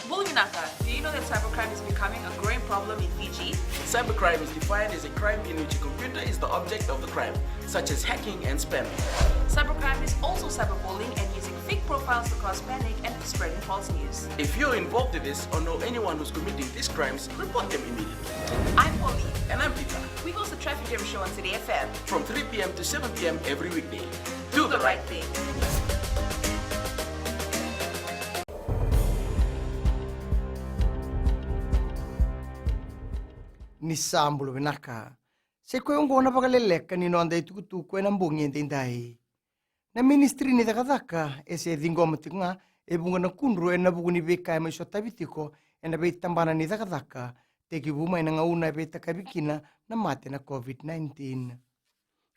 Bulunaka, do you know that cybercrime is becoming a growing problem in Fiji? Cybercrime is defined as a crime in which a computer is the object of the crime, such as hacking and spamming. Cybercrime is also cyberbullying and using fake profiles to cause panic and spreading false news. If you're involved in this or know anyone who's committing these crimes, report them immediately. I'm Polly. And I'm Peter. We host the Traffic Jam Show on City FM. From 3 p.m. to 7 p.m. every weekday. Do the right thing. Ni sambulo benaka. Se koe ongo na pakaleleka ni no anda itukutuku e na mbongi endendai. Na ministri ni takataka e se dhingoma tinga e bunga na kunru e na bugu ni beka e maisho tabitiko e na beit tambana ni takataka te kibuma e na ngauna e beit takabikina na mate na COVID-19.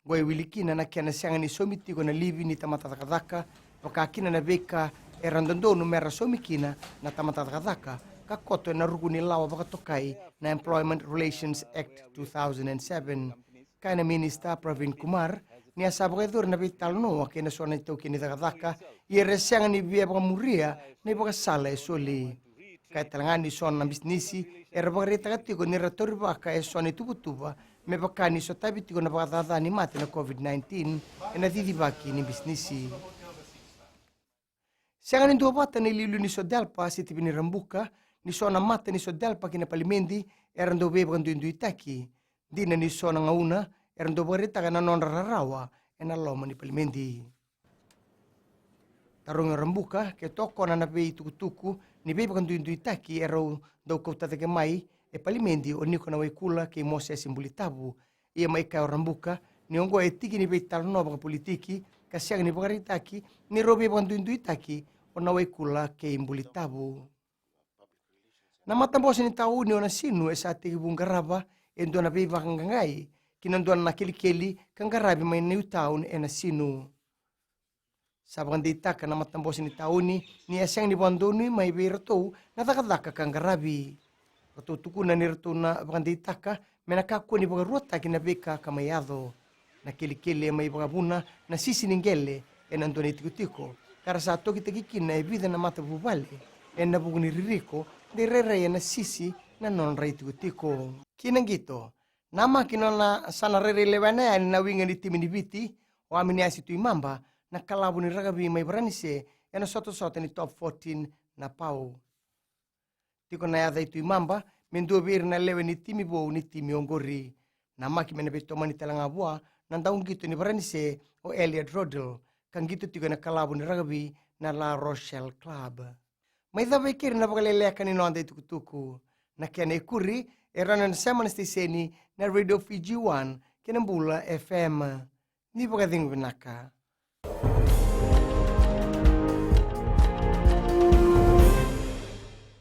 Goe wilikina na kia na sianga ni somitiko na livi ni tamata takataka wakakina na beka e randondonu mera somikina na tamata takataka kakoto na ruguni lawa pakatokai na Employment Relations Act 2007. Kaina Minister Pravin Kumar ni asabagaitor na bital no ke na sona ito kini takataka i resang ni bia muria na ibaga sala e soli. Kai talangani sona bisnisi e rabagarita katiko ni ratori baka e sona tubutuba me bakani so tabitiko na bakatata ni mate na COVID-19 e na didibaki ni bisnisi. Siang ni dua bata ni lilu ni sodalpa si tibi ni rambuka ni sona mata ni sodalpa kina palimendi eran do beba kan duindu itaki. Dina ni sona ngauna eran do berita kana non rarawa ena loma ni palimendi. Tarong rambuka ke toko na nabe tukutuku ni beba kan duindu itaki ero do kota ke mai e palimendi o niko na waikula ke mose simbulitabu. Ia mai ka rambuka ni ongo etiki ni beital no baka politiki kasiang ni bakaritaki ni robe kan duindu itaki o na waikula ke imbulitabu. Na matambosa ni tau ni ona sinu e sa te bungaraba e ndo na beba kangangai kinandona na keli kangarabi mai New Town e na sinu. Sabang ditaka na matambosa ni tau ni asang ni bandoni mai beirto na takadaka kangarabi. Patutuku na nirto na banditaka menakaku ni bagaruata kina beka kamayado. Na keli mai bagabuna na sisiningele e nandoni tikutiko. Kara sa to kita kikina e vida na mata bubale e na buguni ririko de rere na sisi na non raitu tiko. Kinang gito, nama kinona sana rere lewana na winga ni timini biti o amini asitu imamba na kalabu ni ragabi mai branise na soto ni top 14 na pau. Tiko na yada itu imamba mendo bir na lewe ni timi bo ni timi ongori. Nama ki mena beto mani talanga bua na daung gitu ni branise o Elliot Rodel kang gitu tiko na kalabu ni ragabi na La Rochelle Club. May dabekir na pakaleleka ni noanda tukutuku. Na kena ikuri, eranan sama seni na Radio Fiji 1, kinambula FM. Ni pagkating binaka.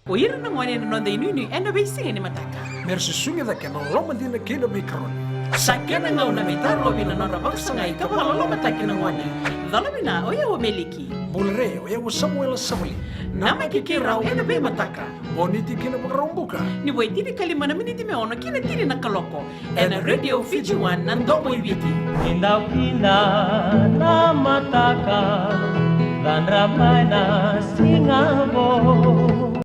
O ira na ngwani na nonda inuni ena beisinga ni mataka. Mersi sunga da kena loma dina kena mikron. Sakena ngau na mitaro bina nonda baksangai kapala loma taki na ngwani. Dalabina oya wa meliki. Bulre o yawo Samuel Samuli. Nama kikirau ena be mataka. Boniti kina makarombuka. Ni wai tiri kalimana miniti me ono kina tiri na kaloko. Ena Radio Fiji 1 nandomo ibiti. Pindah-pindah na mataka dan ramai na singabo.